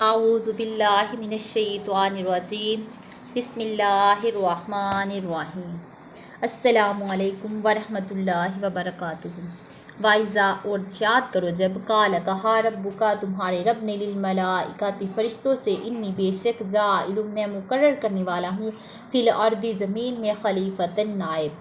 اعوذ باللہ من الشیطان الرجیم بسم اللہ الرحمن الرحیم السلام علیکم ورحمۃ اللہ وبرکاتہ۔ وائزہ اور یاد کرو جب قال کہا ربکا تمہارے رب نے للملائکۃ فرشتوں سے انی بے شک جاعل میں مقرر کرنے والا ہوں فی الارض زمین میں خلیفۃ نائب۔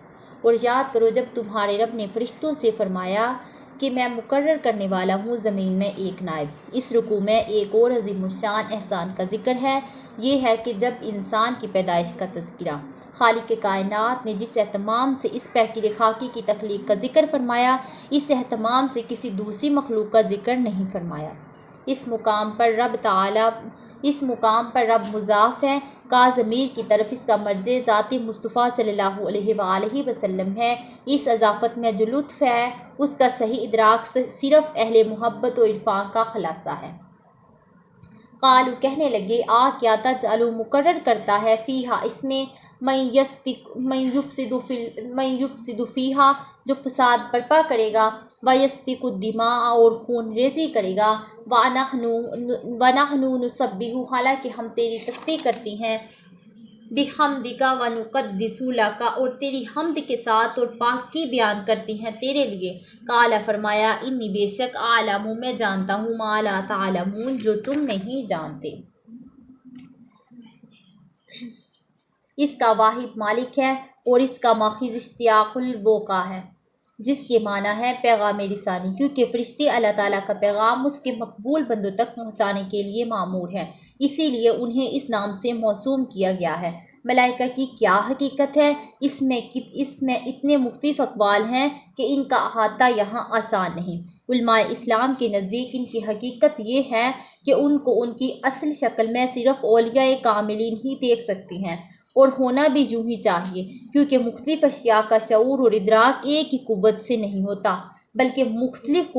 اور یاد کرو جب تمہارے رب نے فرشتوں سے فرمایا کہ میں مقرر کرنے والا ہوں زمین میں ایک نائب۔ اس رکوع میں ایک اور عظیم الشان احسان کا ذکر ہے، یہ ہے کہ جب انسان کی پیدائش کا تذکرہ خالق کائنات نے جس اہتمام سے اس پیکر خاکی کی تخلیق کا ذکر فرمایا، اس اہتمام سے کسی دوسری مخلوق کا ذکر نہیں فرمایا۔ اس مقام پر رب مضاف ہے، کا ضمیر کی طرف اس کا مرجع ذات مصطفیٰ صلی اللہ علیہ وآلہ وسلم ہے۔ اس اضافت میں جو لطف ہے اس کا صحیح ادراک صرف اہل محبت و عرفان کا خلاصہ ہے۔ قالوا کہنے لگے کیا تجعل مقرر کرتا ہے فیہا اس میں من یفسد فیہا جو فساد برپا کرے گا، ویسفک الدماء اور خون ریزی کرے گا، ونحن نسبح حالانکہ ہم تیری تسبیح کرتی ہیں، بحمدک ونقدس لک اور تیری حمد کے ساتھ اور پاکی بیان کرتی ہیں تیرے لیے۔ قال فرمایا انی بے شک اعلم میں جانتا ہوں ما لا تعلمون جو تم نہیں جانتے۔ اس کا واحد مالک ہے اور اس کا ماخذ اشتیاق الوقع ہے جس کے معنی ہے پیغام رسانی، کیونکہ فرشتے اللہ تعالیٰ کا پیغام اس کے مقبول بندوں تک پہنچانے کے لیے مامور ہیں، اسی لیے انہیں اس نام سے موسوم کیا گیا ہے۔ ملائکہ کی کیا حقیقت ہے؟ اس میں اتنے مختلف اقوال ہیں کہ ان کا احاطہ یہاں آسان نہیں۔ علماء اسلام کے نزدیک ان کی حقیقت یہ ہے کہ ان کو ان کی اصل شکل میں صرف اولیاء کاملین ہی دیکھ سکتی ہیں، اور ہونا بھی یوں ہی چاہیے، کیونکہ مختلف اشیاء کا شعور اور ادراک ایک ہی قوت سے نہیں ہوتا، بلکہ مختلف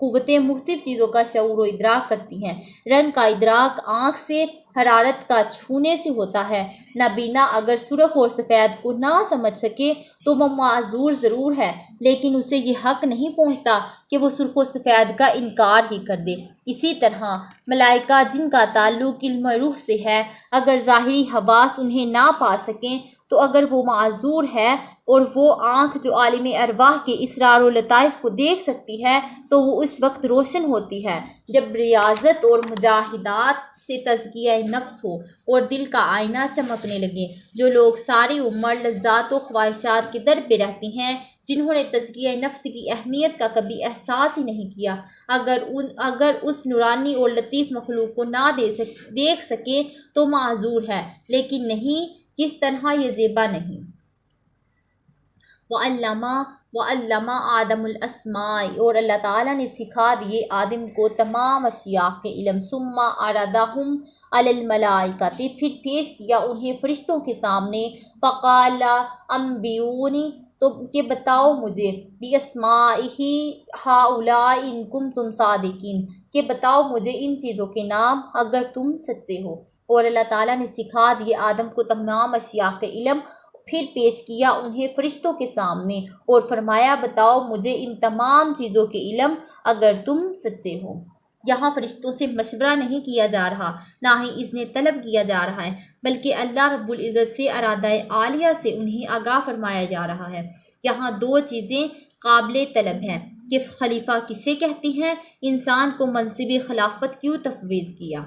قوتیں مختلف چیزوں کا شعور و ادراک کرتی ہیں۔ رنگ کا ادراک آنکھ سے، حرارت کا چھونے سے ہوتا ہے۔ نابینا اگر سرخ اور سفید کو نہ سمجھ سکے تو وہ معذور ضرور ہے، لیکن اسے یہ حق نہیں پہنچتا کہ وہ سرخ و سفید کا انکار ہی کر دے۔ اسی طرح ملائکہ جن کا تعلق علم روح سے ہے، اگر ظاہری حواس انہیں نہ پا سکیں تو اگر وہ معذور ہے اور وہ آنکھ جو عالم ارواح کے اسرار و لطائف کو دیکھ سکتی ہے تو وہ اس وقت روشن ہوتی ہے جب ریاضت اور مجاہدات سے تزکیہ نفس ہو اور دل کا آئینہ چمکنے لگے۔ جو لوگ ساری عمر لذات و خواہشات کے در پہ رہتی ہیں، جنہوں نے تزکیہ نفس کی اہمیت کا کبھی احساس ہی نہیں کیا، اگر اس نورانی اور لطیف مخلوق کو نہ دیکھ سکے تو معذور ہے، لیکن نہیں کس طرح یہ زیبا نہیں۔ وَعَلَّمَ آدم الاسماء اور اللہ تعالیٰ نے سکھا دیے آدم کو تمام اشیاء کے علم، ثم عرضهم علی الملائکۃ پھر پیش کیا انہیں فرشتوں کے سامنے، فقال انبئونی تو کہ بتاؤ مجھے، باسمائہ ہؤلاء ان کنتم صادقین کہ بتاؤ مجھے ان چیزوں کے نام اگر تم سچے ہو۔ اور اللہ تعالیٰ نے سکھا دیے آدم کو تمام اشیاء کے علم، پھر پیش کیا انہیں فرشتوں کے سامنے اور فرمایا بتاؤ مجھے ان تمام چیزوں کے علم اگر تم سچے ہو۔ یہاں فرشتوں سے مشورہ نہیں کیا جا رہا، نہ ہی اذن طلب کیا جا رہا ہے، بلکہ اللہ رب العزت سے ارادہ عالیہ سے انہیں آگاہ فرمایا جا رہا ہے۔ یہاں دو چیزیں قابل طلب ہیں کہ خلیفہ کسے کہتی ہیں، انسان کو منصب خلافت کیوں تفویض کیا۔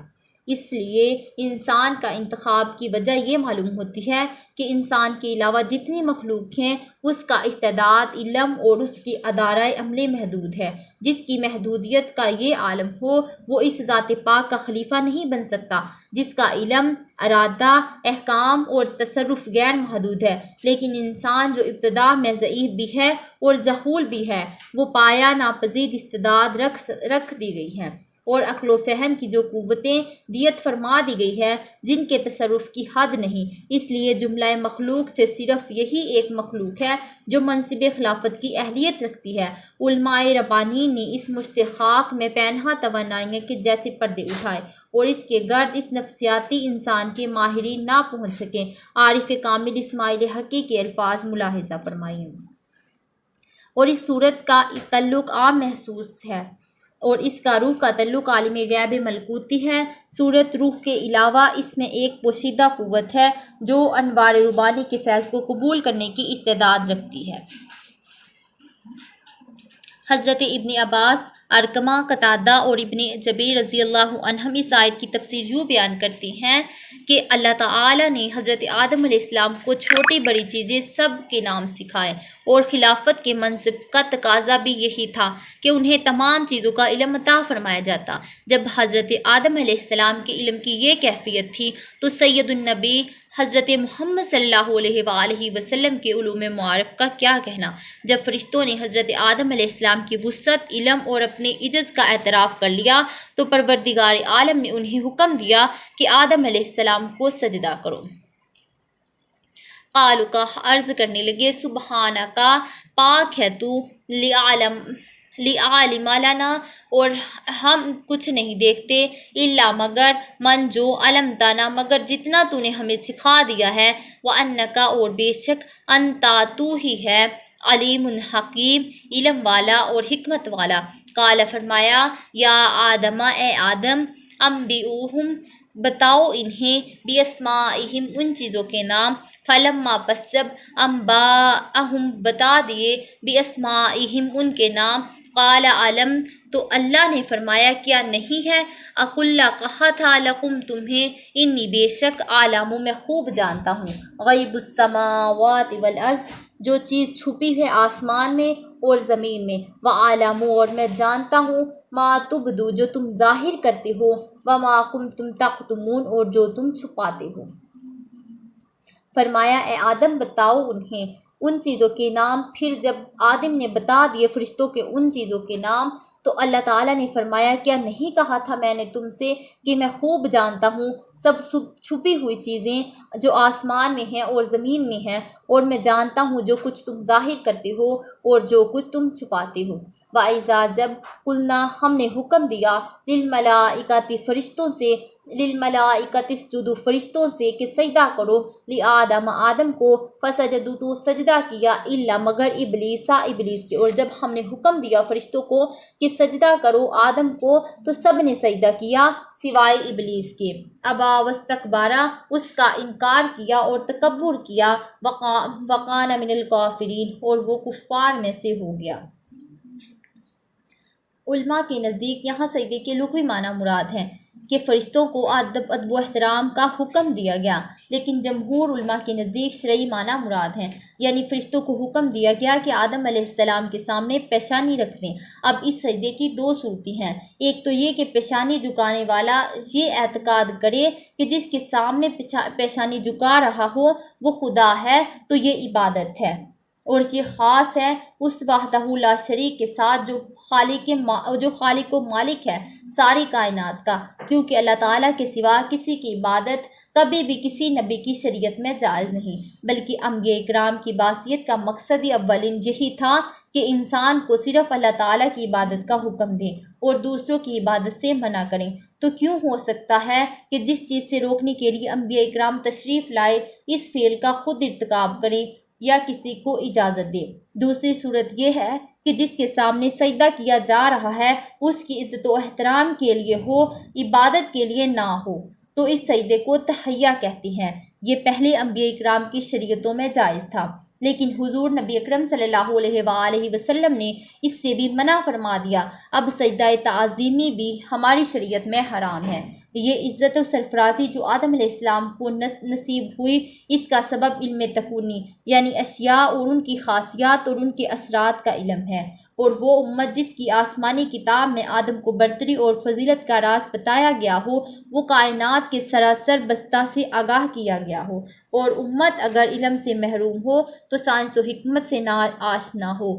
اس لیے انسان کا انتخاب کی وجہ یہ معلوم ہوتی ہے کہ انسان کے علاوہ جتنی مخلوق ہیں اس کا استعداد، علم اور اس کی ادارہ عمل محدود ہے۔ جس کی محدودیت کا یہ عالم ہو وہ اس ذات پاک کا خلیفہ نہیں بن سکتا، جس کا علم، ارادہ، احکام اور تصرف غیر محدود ہے۔ لیکن انسان جو ابتدا میں ضعیف بھی ہے اور جہول بھی ہے، وہ پایا ناپذیر استعداد رکھ دی گئی ہے، اور عقل و فہم کی جو قوتیں دیت فرما دی گئی ہے جن کے تصرف کی حد نہیں۔ اس لیے جملہ مخلوق سے صرف یہی ایک مخلوق ہے جو منصب خلافت کی اہلیت رکھتی ہے۔ علماء ربانی نے اس مشت خاک میں پینہا توانائیاں کے جیسے پردے اٹھائے اور اس کے گرد اس نفسیاتی انسان کے ماہرین نہ پہنچ سکیں۔ عارف کامل اسماعیل حقی کے الفاظ ملاحظہ فرمائیں۔ اور اس صورت کا تعلق عام محسوس ہے اور اس کا روح کا تعلق عالم غیب ملکوتی ہے۔ صورت روح کے علاوہ اس میں ایک پوشیدہ قوت ہے جو انوار ربانی کے فیض کو قبول کرنے کی استعداد رکھتی ہے۔ حضرت ابن عباس، ارقمہ، قتادہ اور ابن جبیر رضی اللہ عنہم اس آیت کی تفسیر یوں بیان کرتے ہیں کہ اللہ تعالیٰ نے حضرت آدم علیہ السلام کو چھوٹی بڑی چیزیں سب کے نام سکھائے، اور خلافت کے منصب کا تقاضا بھی یہی تھا کہ انہیں تمام چیزوں کا علم عطا فرمایا جاتا۔ جب حضرت آدم علیہ السلام کے علم کی یہ کیفیت تھی تو سید النبی حضرت محمد صلی اللہ علیہ وآلہ وسلم کے علوم معارف کا کیا کہنا۔ جب فرشتوں نے حضرت آدم علیہ السلام کی وسعت علم اور اپنے عجز کا اعتراف کر لیا تو پروردگار عالم نے انہیں حکم دیا کہ آدم علیہ السلام کو سجدہ کرو۔ قالوا کا عرض کرنے لگے سبحانکا، پاک ہے تو، لعالم لنا، اور ہم کچھ نہیں دیکھتے، الا مگر، من جو، علمتنا، مگر جتنا تو نے ہمیں سکھا دیا ہے، وانکا، اور بے شک، انتا، تو ہی ہے، علیم حکیم، علم والا اور حکمت والا۔ قال، فرمایا، یا آدم، اے آدم، انبئوہم، بتاؤ انہیں، باسمائہم، ان چیزوں کے نام، فلما، پس جب، انباءہم، بتا دیے، باسمائہم، ان کے نام، قال علم، تو اللہ نے فرمایا کیا نہیں ہے، اقول، کہا تھا، لکم، تمہیں، انی، بے شک، اعلم، میں خوب جانتا ہوں، غیب السماوات والارض، جو چیز چھپی ہے آسمان میں اور زمین میں، وَأَعْلَمُ، اور میں جانتا ہوں، ما تبدو، جو تم ظاہر کرتے ہو، وما کنتم تکتمون، اور جو تم چھپاتے ہو۔ فرمایا، اے آدم، بتاؤ انہیں ان چیزوں کے نام۔ پھر جب آدم نے بتا دیے فرشتوں کے ان چیزوں کے نام تو اللہ تعالیٰ نے فرمایا کیا نہیں کہا تھا میں نے تم سے کہ میں خوب جانتا ہوں سب چھپی ہوئی چیزیں جو آسمان میں ہیں اور زمین میں ہیں، اور میں جانتا ہوں جو کچھ تم ظاہر کرتے ہو اور جو کچھ تم چھپاتے ہو۔ وَإِذَا، جب، قُلْنَا، ہم نے حکم دیا، لِلْمَلَائِكَةِ، فرشتوں سے، لِلْمَلَائِكَةِ اسْجُدُوا، فرشتوں سے کہ سجدہ کرو، لِآدَمَ، آدم کو، فَسَجَدُوا، تو سجدہ کیا، إِلَّا، مگر، إِبْلِيسَ، ابلیس کے۔ اور جب ہم نے حکم دیا فرشتوں کو کہ سجدہ کرو آدم کو تو سب نے سجدہ کیا سوائے ابلیس کے۔ ابا واستکبارا، اس کا انکار کیا اور تکبر کیا، وکان من الکافرین، اور وہ کفار میں سے ہو گیا۔ علماء کے نزدیک یہاں سجدے کے لغوی معنی مراد ہیں کہ فرشتوں کو ادب و احترام کا حکم دیا گیا، لیکن جمہور علماء کے نزدیک شرعی معنی مراد ہیں، یعنی فرشتوں کو حکم دیا گیا کہ آدم علیہ السلام کے سامنے پیشانی رکھ دیں۔ اب اس سجدے کی دو صورتیں ہیں، ایک تو یہ کہ پیشانی جھکانے والا یہ اعتقاد کرے کہ جس کے سامنے پیشانی جھکا رہا ہو وہ خدا ہے تو یہ عبادت ہے، اور یہ خاص ہے اس وحدہ لا شریک کے ساتھ جو خالق و مالک ہے ساری کائنات کا، کیونکہ اللہ تعالیٰ کے سوا کسی کی عبادت کبھی بھی کسی نبی کی شریعت میں جائز نہیں، بلکہ انبیاء کرام کی بعثیت کا مقصد ہی اولین یہی تھا کہ انسان کو صرف اللہ تعالیٰ کی عبادت کا حکم دیں اور دوسروں کی عبادت سے منع کریں۔ تو کیوں ہو سکتا ہے کہ جس چیز سے روکنے کے لیے انبیاء کرام تشریف لائے اس فعل کا خود ارتکاب کریں یا کسی کو اجازت دے؟ دوسری صورت یہ ہے کہ جس کے سامنے سجدہ کیا جا رہا ہے اس کی عزت و احترام کے لیے ہو، عبادت کے لیے نہ ہو، تو اس سجدے کو تحیہ کہتے ہیں۔ یہ پہلے انبیاء کرام کی شریعتوں میں جائز تھا، لیکن حضور نبی اکرم صلی اللہ علیہ وآلہ وسلم نے اس سے بھی منع فرما دیا۔ اب سجدہ تعظیمی بھی ہماری شریعت میں حرام ہے۔ یہ عزت و سرفرازی جو آدم علیہ السلام کو نصیب ہوئی اس کا سبب علم تکونی یعنی اشیاء اور ان کی خاصیات اور ان کے اثرات کا علم ہے، اور وہ امت جس کی آسمانی کتاب میں آدم کو برتری اور فضیلت کا راز بتایا گیا ہو، وہ کائنات کے سراسر بستہ سے آگاہ کیا گیا ہو، اور امت اگر علم سے محروم ہو تو سائنس و حکمت سے ناآشنا ہو۔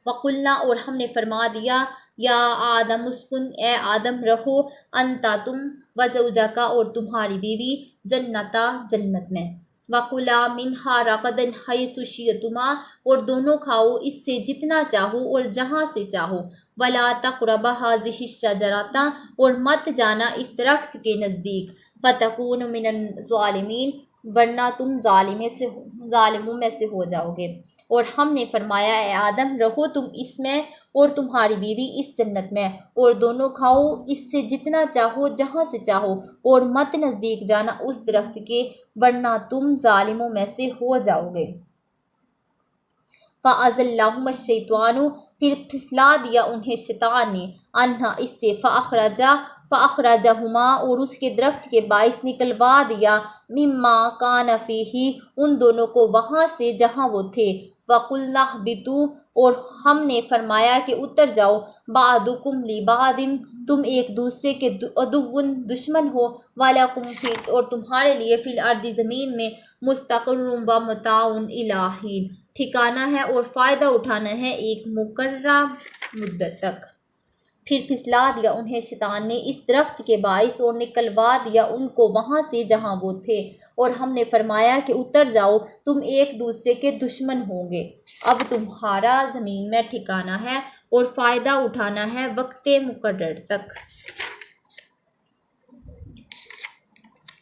وقلنا، اور ہم نے فرما دیا، یا آدم اسکن، اے آدم رہو، انتا، تم، وزوجکا، اور تمہاری بیوی، جنتا، جنت میں، وکلا منہا رغدن حیث شئتما، اور دونوں کھاؤ اس سے جتنا چاہو اور جہاں سے چاہو، ولا تقربا هذه الشجرۃ، اور مت جانا اس درخت کے نزدیک، فتکون من الظالمین، ورنہ تم ظالموں میں سے ہو جاؤ گے۔ اور ہم نے فرمایا، اے آدم رہو تم اس میں اور تمہاری بیوی اس جنت میں، اور دونوں کھاؤ اس سے جتنا چاہو جہاں سے چاہو، اور مت نزدیک جانا اس درخت کے ورنہ تم ظالموں میں سے ہو جاؤ گے۔ فَأَزَلَّهُمَا الشَّيْطَانُ پھر پھسلا دیا انہیں شیطان نے، عنہا اس سے، فَأَخْرَجَهُمَا اور اس کے درخت کے باعث نکلوا دیا، مِمَّا كَانَ فِيهِ ان دونوں کو وہاں سے جہاں وہ تھے، وَقُلْنَا اهْبِطُوا اور ہم نے فرمایا کہ اتر جاؤ، بَعْضُكُمْ لِبَعْضٍ تم ایک دوسرے کے عدوٌ دشمن ہو، وَلَكُمْ فِي اور تمہارے لیے فی الارض زمین میں مستقر ومتاع الی حین ٹھکانہ ہے اور فائدہ اٹھانا ہے ایک مقررہ مدت تک۔ پھر پھسلا دیا انہیں شیطان نے اس درخت کے باعث اور نکلوا دیا ان کو وہاں سے جہاں وہ تھے، اور ہم نے فرمایا کہ اتر جاؤ تم ایک دوسرے کے دشمن ہوں گے، اب تمہارا زمین میں ٹھکانہ ہے اور فائدہ اٹھانا ہے وقت مقرر تک۔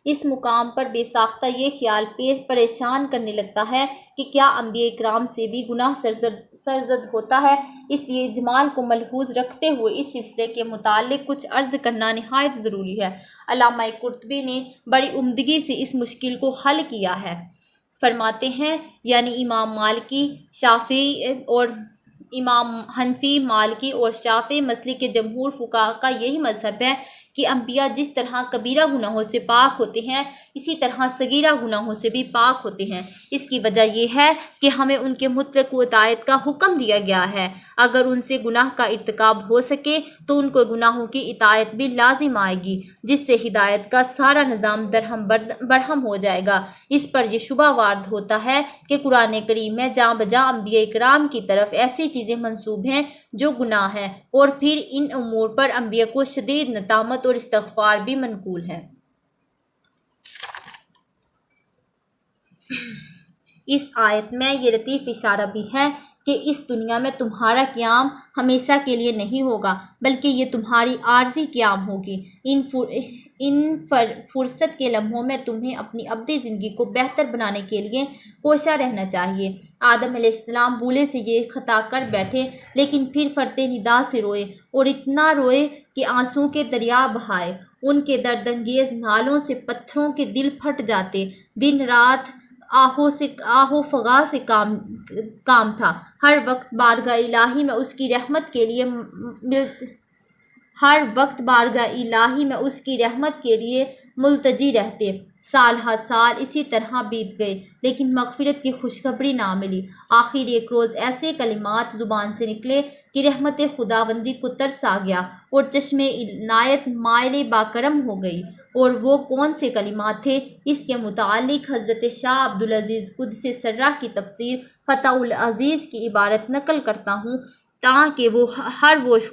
اس مقام پر بے ساختہ یہ خیال پریشان کرنے لگتا ہے کہ کیا انبیاء کرام سے بھی گناہ سرزد ہوتا ہے؟ اس لیے اجمال کو ملحوظ رکھتے ہوئے اس سلسلے کے متعلق کچھ عرض کرنا نہایت ضروری ہے۔ علامہ قرطبی نے بڑی عمدگی سے اس مشکل کو حل کیا ہے۔ فرماتے ہیں یعنی امام حنفی، مالکی اور شافعی مسلک کے جمہور فقہا کا یہی مذہب ہے کہ انبیاء جس طرح کبیرہ گناہوں سے پاک ہوتے ہیں اسی طرح صغیرہ گناہوں سے بھی پاک ہوتے ہیں۔ اس کی وجہ یہ ہے کہ ہمیں ان کے مطلق اطاعت کا حکم دیا گیا ہے، اگر ان سے گناہ کا ارتکاب ہو سکے تو ان کو گناہوں کی اطاعت بھی لازم آئے گی، جس سے ہدایت کا سارا نظام درہم برہم ہو جائے گا۔ اس پر یہ شبہ وارد ہوتا ہے کہ قرآن کریم میں جاں بجاں انبیاء کرام کی طرف ایسی چیزیں منسوب ہیں جو گناہ ہیں، اور پھر ان امور پر انبیاء کو شدید ندامت اور استغفار بھی منقول ہے۔ اس آیت میں یہ لطیف اشارہ بھی ہے کہ اس دنیا میں تمہارا قیام ہمیشہ کے لیے نہیں ہوگا، بلکہ یہ تمہاری عارضی قیام ہوگی۔ ان فرصت کے لمحوں میں تمہیں اپنی ابدی زندگی کو بہتر بنانے کے لیے کوشاں رہنا چاہیے۔ آدم علیہ السلام بھولے سے یہ خطا کر بیٹھے، لیکن پھر فرط ندا سے روئے، اور اتنا روئے کہ آنسوؤں کے دریا بہائے۔ ان کے درد انگیز نالوں سے پتھروں کے دل پھٹ جاتے۔ دن رات آہو فغاں سے کام تھا، ہر وقت بارگاہ الہی میں اس کی رحمت کے لیے ملتجی رہتے۔ سال ہر سال اسی طرح بیت گئے، لیکن مغفرت کی خوشخبری نہ ملی۔ آخر ایک روز ایسے کلمات زبان سے نکلے کہ رحمت خداوندی کو ترس آ گیا اور چشم عنایت مائل باکرم ہو گئی۔ اور وہ کون سے کلمات تھے؟ اس کے متعلق حضرت شاہ عبدالعزیز قدس سرہ کی تفسیر فتح العزیز کی عبارت نقل کرتا ہوں تاکہ وہ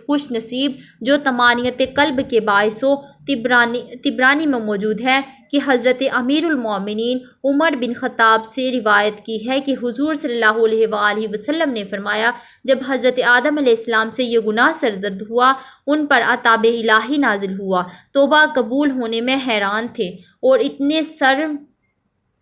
خوش نصیب جو طمانینت قلب کے باعث ہو۔ طبرانی میں موجود ہے کہ حضرت امیر المومنین عمر بن خطاب سے روایت کی ہے کہ حضور صلی اللہ علیہ وآلہ وسلم نے فرمایا، جب حضرت آدم علیہ السلام سے یہ گناہ سرزد ہوا، ان پر عتاب الہی نازل ہوا، توبہ قبول ہونے میں حیران تھے،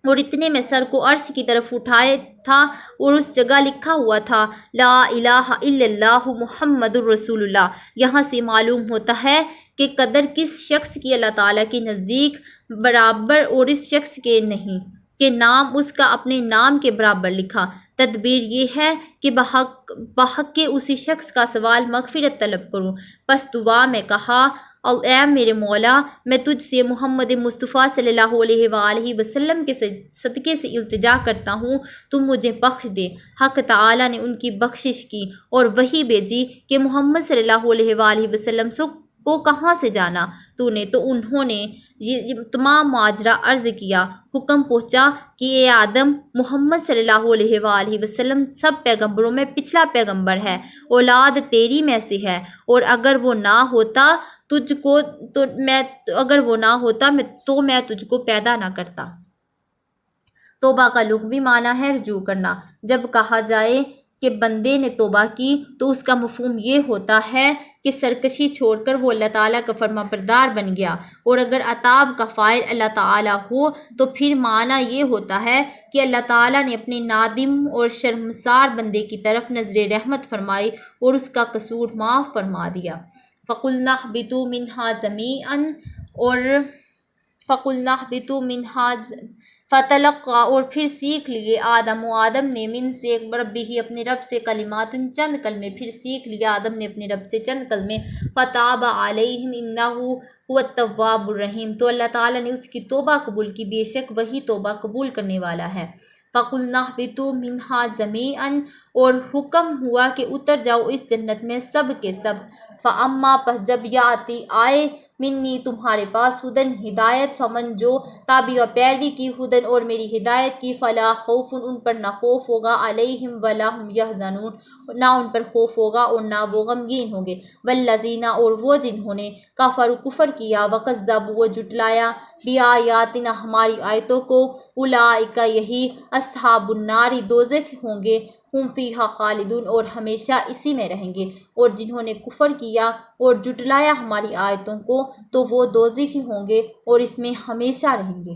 اور اتنے میں سر کو عرش کی طرف اٹھائے تھا اور اس جگہ لکھا ہوا تھا لا الہ الا اللہ محمد الرسول اللہ۔ یہاں سے معلوم ہوتا ہے کہ قدر کس شخص کی اللہ تعالیٰ کے نزدیک برابر اور اس شخص کے نہیں کہ نام اس کا اپنے نام کے برابر لکھا۔ تدبیر یہ ہے کہ بحق اسی شخص کا سوال مغفرت طلب کروں۔ پس دعا میں کہا، اے میرے مولا، میں تجھ سے محمد مصطفیٰ صلی اللہ علیہ وآلہ وسلم کے صدقے سے التجا کرتا ہوں، تم مجھے بخش دے۔ حق تعالیٰ نے ان کی بخشش کی اور وحی بھیجی کہ محمد صلی اللہ علیہ وآلہ وسلم کو کہاں سے جانا تو نے؟ تو انہوں نے یہ تمام ماجرا عرض کیا۔ حکم پہنچا کہ اے آدم، محمد صلی اللہ علیہ وآلہ وسلم سب پیغمبروں میں پچھلا پیغمبر ہے، اولاد تیری میں سے ہے، اور اگر وہ نہ ہوتا تو میں تجھ کو پیدا نہ کرتا۔ توبہ کا لغوی معنی ہے رجوع کرنا۔ جب کہا جائے کہ بندے نے توبہ کی تو اس کا مفہوم یہ ہوتا ہے کہ سرکشی چھوڑ کر وہ اللہ تعالیٰ کا فرما بردار بن گیا، اور اگر عتاب کا فاعل اللہ تعالیٰ ہو تو پھر معنی یہ ہوتا ہے کہ اللہ تعالیٰ نے اپنے نادم اور شرمسار بندے کی طرف نظر رحمت فرمائی اور اس کا قصور معاف فرما دیا۔ فَقُلْنَا اهْبِطُوا مِنْهَا جَمِيعًا اور فَقُلْنَا اهْبِطُوا مِنْهَا فتلقا اور پھر سیکھ لیے آدم نے من سے ربہ اپنے رب سے کلمات چند کلمے، پھر سیکھ لیا آدم نے اپنے رب سے چند کلمے، فتاب علیہم انہ هو التواب الرحیم، تو اللہ تعالیٰ نے اس کی توبہ قبول کی، بے شک وہی توبہ قبول کرنے والا ہے۔ فَقُلْنَا اهْبِطُوا مِنْهَا جَمِيعًا اور حکم ہوا کہ اتر جاؤ اس جنت میں سب کے سب، فَأَمَّا پس جب یاتی آئے منی تمہارے پاس ہدن ہدایت، فمن جو تابع و پیروی کی ہدن اور میری ہدایت کی، فلا خوف ان پر نہ خوف ہوگا، علیہم ولا ہم یحزنون نہ ان پر خوف ہوگا اور نہ وہ غمگین ہوں گے، والذین اور وہ جنہوں نے کفر کیا، وکذبوا وہ جھٹلایا، بآیاتنا ہماری آیتوں کو، اولئک یہی اصحاب النار دوزخ ہوں گے، ہم فیہا خالدون اور ہمیشہ اسی میں رہیں گے، اور جنہوں نے کفر کیا اور جھٹلایا ہماری آیتوں کو تو وہ دوزخی ہوں گے اور اس میں ہمیشہ رہیں گے۔